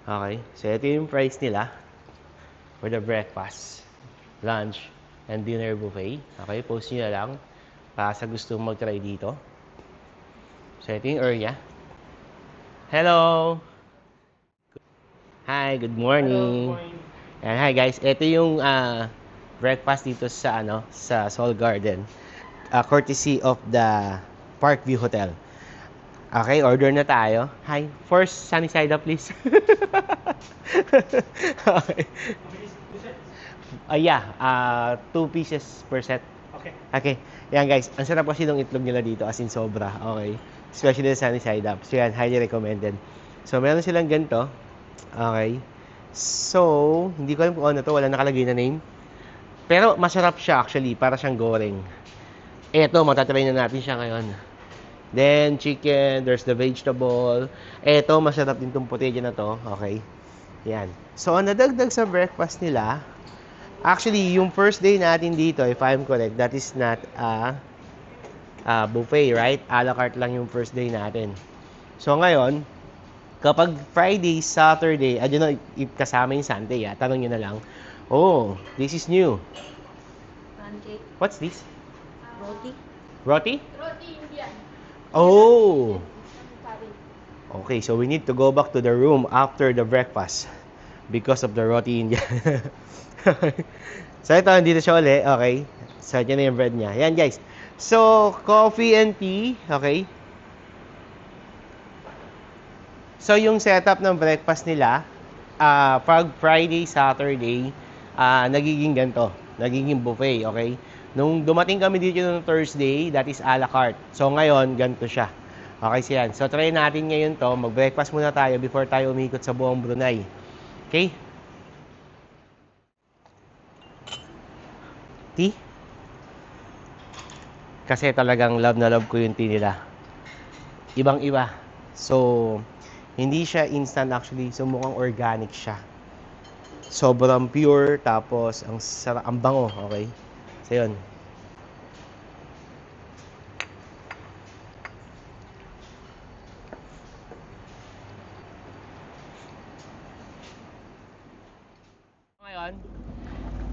Okay, so ito yung price nila for the breakfast, lunch, and dinner buffet. Okay, post nyo na lang para sa gusto mag-try dito. So ito yung area. Hello! Hi, good morning. Hello, good morning. And hi guys, ito yung breakfast dito sa sa Sol Garden. Courtesy of the Parkview Hotel. Okay, order na tayo. Hi, first sunny side up please. Okay. Yeah, 2 pieces per set. Okay. Okay, yan guys, ang sarap kasi ng itlog nila dito as in sobra. Okay, especially the sunny side up. So yan, highly recommended. So meron silang ganito. Okay. So, hindi ko alam kung ano to, wala nakalagay na name. Pero masarap siya actually, para siyang goreng. Eto, matatry na natin siya ngayon. Then, chicken, there's the vegetable. Eto, masarap din itong potato na to. Okay. Yan. So, ang nadagdag sa breakfast nila, actually, yung first day natin dito, if I'm correct, that is not a buffet, right? A la carte lang yung first day natin. So, ngayon, kapag Friday, Saturday, I don't know if kasama yung Sunday, tanong nyo na lang. Oh, this is new. Pancake. What's this? Roti. Roti? Roti Indian. Oh! Okay, so we need to go back to the room after the breakfast because of the roti Indian. So ito, dito siya uli. Okay. So, ito na yung bread niya. Yan, guys. So, coffee and tea. Okay. So, yung setup ng breakfast nila, pag Friday, Saturday, nagiging ganito. Nagiging buffet, okay? Nung dumating kami dito ng Thursday, that is a la carte. So, ngayon, ganito siya. Okay, siyan. So, try natin ngayon to. Mag-breakfast muna tayo before tayo umikot sa buong Brunei. Okay? Tea? Kasi talagang love na love ko yung tea nila. Ibang-iba. So, hindi siya instant actually. So, mukhang organic siya. Sobrang pure. Tapos, ang bango. Okay? So, yun. Ngayon,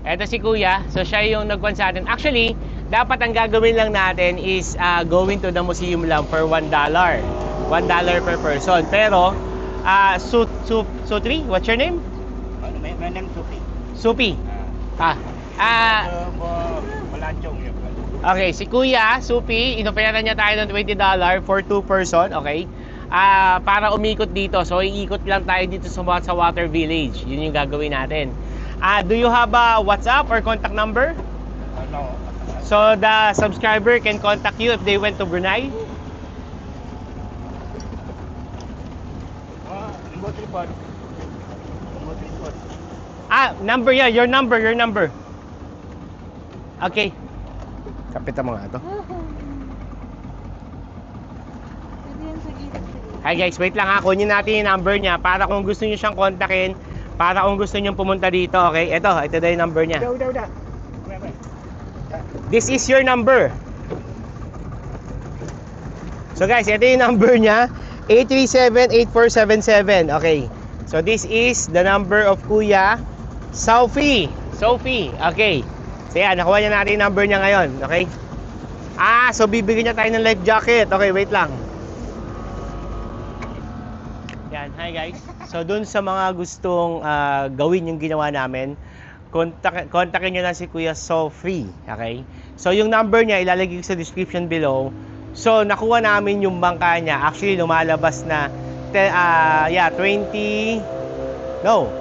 eto si Kuya. So, siya yung nagkuhan sa atin. Actually, dapat ang gagawin lang natin is going to the museum lang for $1. $1 per person. Pero, Sutri, what's your name? My name is Supi. Supi. Malachong yun. Okay, si Kuya, Supi, inoferan niya tayo ng $20 for 2 person, okay? Para umikot dito. So, iikot lang tayo dito sa Water Village. Yun yung gagawin natin. Do you have a WhatsApp or contact number? No. So, the subscriber can contact you if they went to Brunei? Number 3. Number, yeah, your number. Okay. Kapitan mo nga ito. Hi guys, wait lang ha. Kunin natin yung number niya para kung gusto niyo siyang kontakin, para kung gusto niyo pumunta dito, okay? Ito daw yung number niya. Udah. This is your number. So guys, ito yung number niya. 837-8477. Okay. So this is the number of Kuya Sophie. Okay. So yan, nakuha niya natin yung number niya ngayon. Okay. So bibigyan niya tayo ng life jacket. Okay, wait lang. Yan, hi guys. So dun sa mga gustong gawin yung ginawa namin, kontakin nyo lang si Kuya Sophie. Okay? So yung number niya ilalagay ko sa description below. So nakuha namin yung bangka niya. Actually lumalabas na 20. No.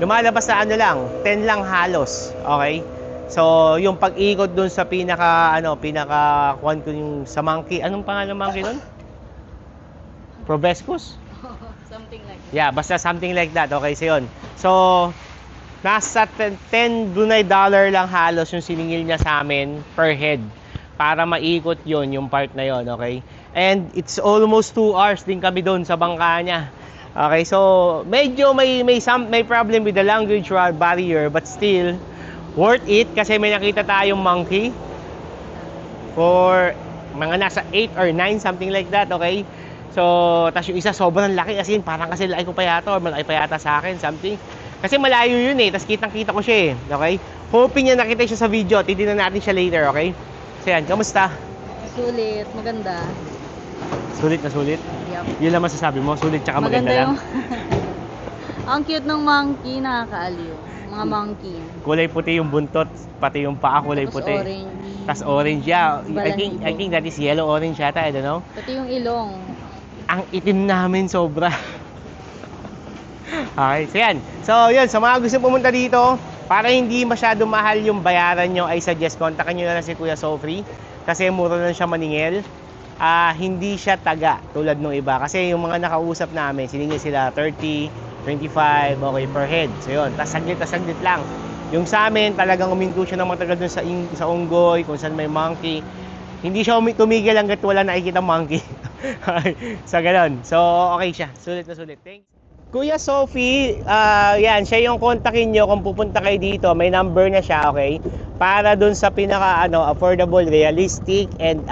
Lumalabas na lang, 10 lang halos. Okay? So yung pag-ikot dun sa pinaka kuwan ko yung sa monkey. Anong pangalan ng monkey doon? Probescus? Something like that. Yeah, basta something like that. Okay, so yun. So, nasa 10 Brunei dollar lang halos yung siningil niya sa amin per head para maikot yon yung part na yon, okay? And it's almost 2 hours din kami doon sa bangka niya. Okay, so medyo may problem with the language barrier but still worth it kasi may nakita tayong monkey for mga nasa 8 or 9 something like that, okay? So, tas yung isa sobrang laki, as in, parang kasi laki ko pa yata or malaki pa yata sa akin, something. Kasi malayo yun eh, tas kitang-kita ko siya eh, okay? Hoping niya nakita siya sa video, titignan natin siya later, okay? So yan, kamusta? Sulit, maganda. Sulit na sulit? Yup. Yun lang masasabi mo, sulit tsaka maganda lang. Ang cute ng monkey, nakakaaliw. Mga monkey. Kulay puti yung buntot, pati yung paa kulay Tapos puti. orange. Tas orange, yeah. Balahibo. I think that is yellow orange yata, I don't know. Pati yung ilong. Ang itim namin sobra. Okay, so yan. So yun, sa mga gusto pumunta dito, para hindi masyado mahal yung bayaran nyo, I suggest kontakin nyo na lang si Kuya Sofrey. Kasi mura lang siya maningil. Hindi siya taga tulad nung iba. Kasi yung mga nakausap namin, siningil sila 30, 25, okay, per head. So yun, tas saglit lang. Yung sa amin, talagang uminto siya ng matagal dun sa Unggoy, kung saan may monkey. Hindi siya tumigil hanggat wala nakikita monkey. So ganun. So okay siya. Sulit na sulit. Thanks. Kuya Sophie, yan, siya yung kontakin nyo kung pupunta kayo dito. May number na siya, okay? Para dun sa pinaka affordable, realistic, and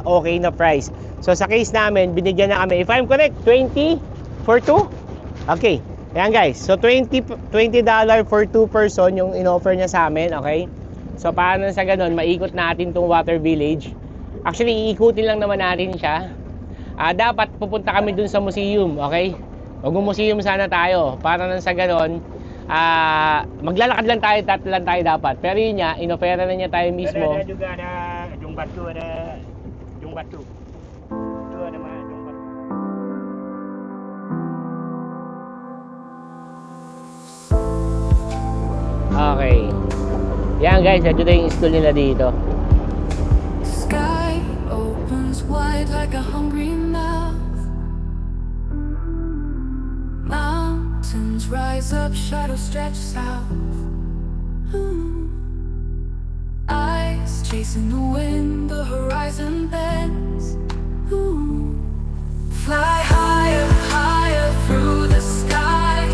okay na price. So sa case namin, binigyan na kami, if I'm correct, 20 for 2? Okay. Yan guys. So $20 for 2 person yung in-offer niya sa amin, okay? So paano sa ganun, maikot natin tong Water Village. Actually, iikutin lang naman natin siya. Dapat pupunta kami dun sa museum, okay? Mag-museum sana tayo para nang sa ganon, maglalakad lang tayo, tatlo lang tayo dapat. Pero yun niya, inofera na niya tayo mismo. Ada juga ada Jung Batu, ada Jung Batu. Itu ada mah Jung Batu. Okay. Yan guys, ito na yung school nila dito. Sky opens wide like a hungry mouth. Mountains rise up, shadows stretch south. Eyes chasing the wind, the horizon bends. Fly higher, higher through the sky.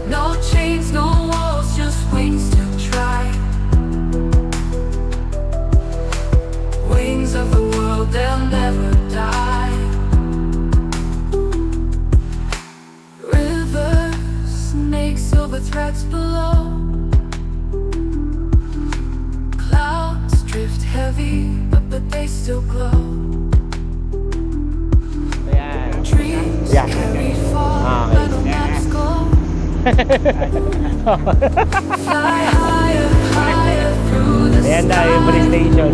No chains, no walls, just wings to try. Wings of the world, they'll never die. Rivers, snakes, silver threads below. Clouds drift heavy, but they still glow. Ayan. Dreams Yeah. carried far, Ah, but no maps go. Fly higher, higher through the Ayan na, yung police sky. station.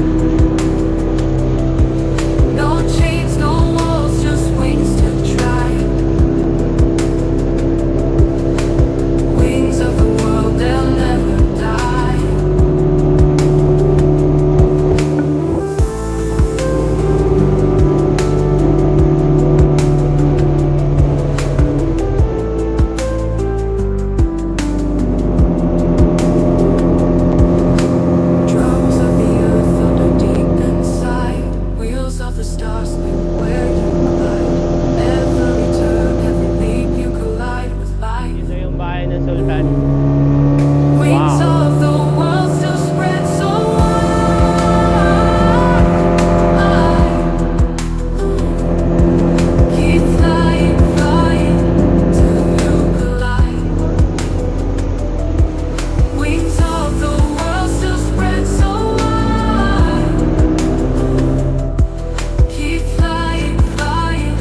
No chains, no walls, just wings to try. Wings of the world, they'll never die. Drums of the earth thunder deep inside. Wheels of the stars spin where you glide. Every turn, every leap you collide with light. Ito yung bahay ng Sultan. Wings Wow. of the world still spread so wide. Keep flying, flying till you collide. Wings of the world still spread so wide. Keep flying, flying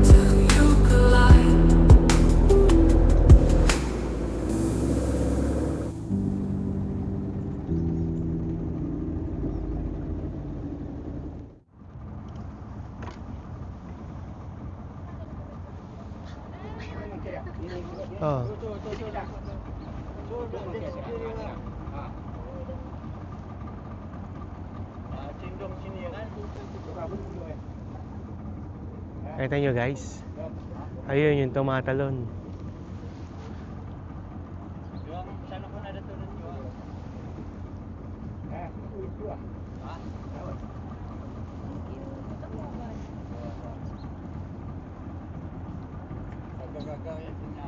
till you collide. Oh. Cendong sini ya kan. Kabut dulu ya. Ito nyo guys. Ayun yung tumatalon. Yung sana pun ada turun juga. Itu ah. Agak-agak ya punya.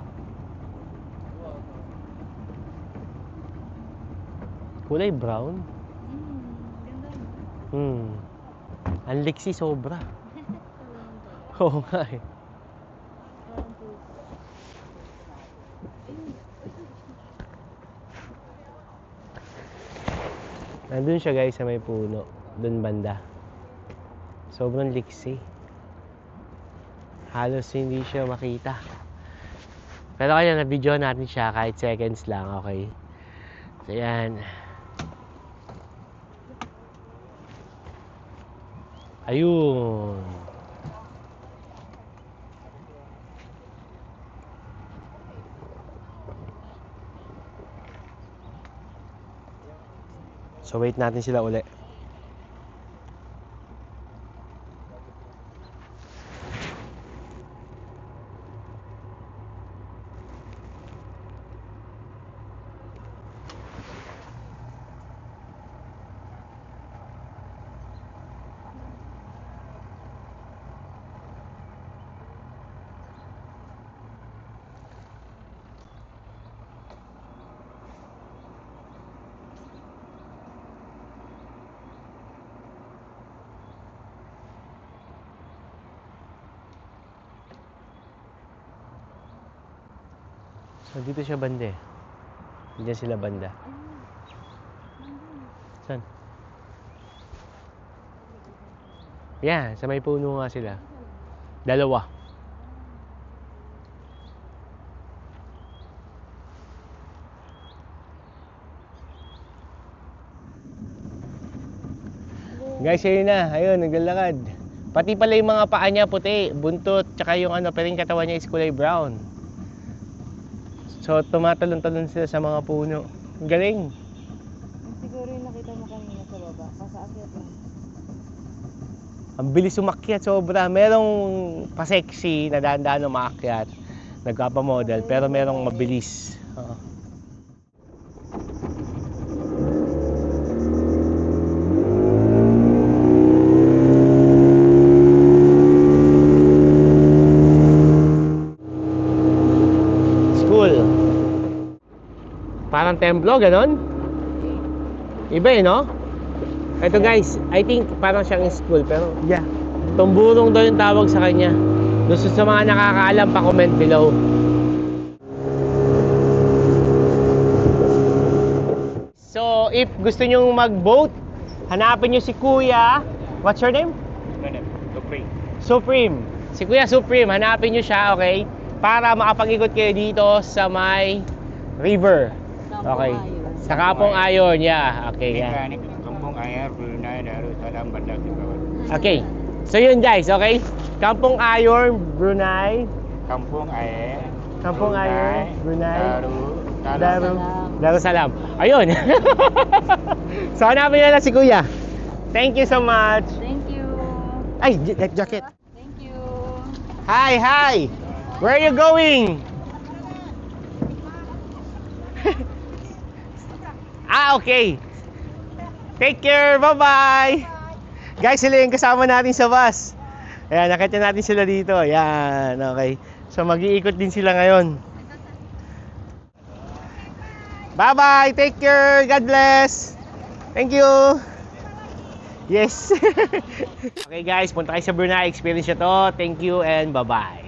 Kulay brown. Ganda. Hmm. Ang liksi sobra. Oo nga eh. Nandun siya guys sa may puno. Doon banda. Sobrang liksi. Halos hindi siya makita. Pero kaya na-video natin siya kahit seconds lang, okay? So yan. Ayun. So wait natin sila uli. So, dito siya banda eh. Diyan sila banda. Saan? Yan, sa may puno nga sila. Dalawa. Guys, ayun na. Ayun, naglalakad. Pati pala yung mga paa niya puti, buntot, tsaka yung ano, pero yung katawan niya is kulay brown. So, tumatalon-talon sila sa mga puno. Ang galing. Siguro yung nakita mo kanina sa baba, pasaakyat lang. Ang bilis umakyat, sobra. Merong pa-sexy na daan-daan umakyat. Nagpapamodel, pero merong mabilis. Oo. Parang templo, ganon? Iba eh, no? Ito guys, I think parang siyang school, pero yeah. Tumburong daw yung tawag sa kanya. Gusto sa mga nakakaalam, pa-comment below. So, if gusto nyo mag-boat, hanapin nyo si Kuya. What's your name? Supreme. Supreme. Si Kuya Supreme, hanapin nyo siya, okay? Para makapag-ikot kayo dito sa may river. Okay. Sa Kampong Ayon, yeah. Okay, yeah. Kampung Ayer, Brunei, Darussalam, Bandar Singkawang. Okay. So yun guys, okay? Kampong Ayon, Brunei. Kampung Ayer, Kampong Ayon, Brunei. Darussalam. Darussalam. Ayun. So hanapin nyo na si Kuya. Thank you so much. Thank you. Ay, life jacket. Thank you. Hi, hi. Where are you going? Okay. Take care. Bye-bye. Guys, sila yung kasama natin sa bus. Ayan, nakita natin sila dito. Ayan, okay. So, mag-iikot din sila ngayon. Bye-bye. Take care. God bless. Thank you. Yes. Okay guys, punta kayo sa Brunei. Experience nyo to. Thank you and bye-bye.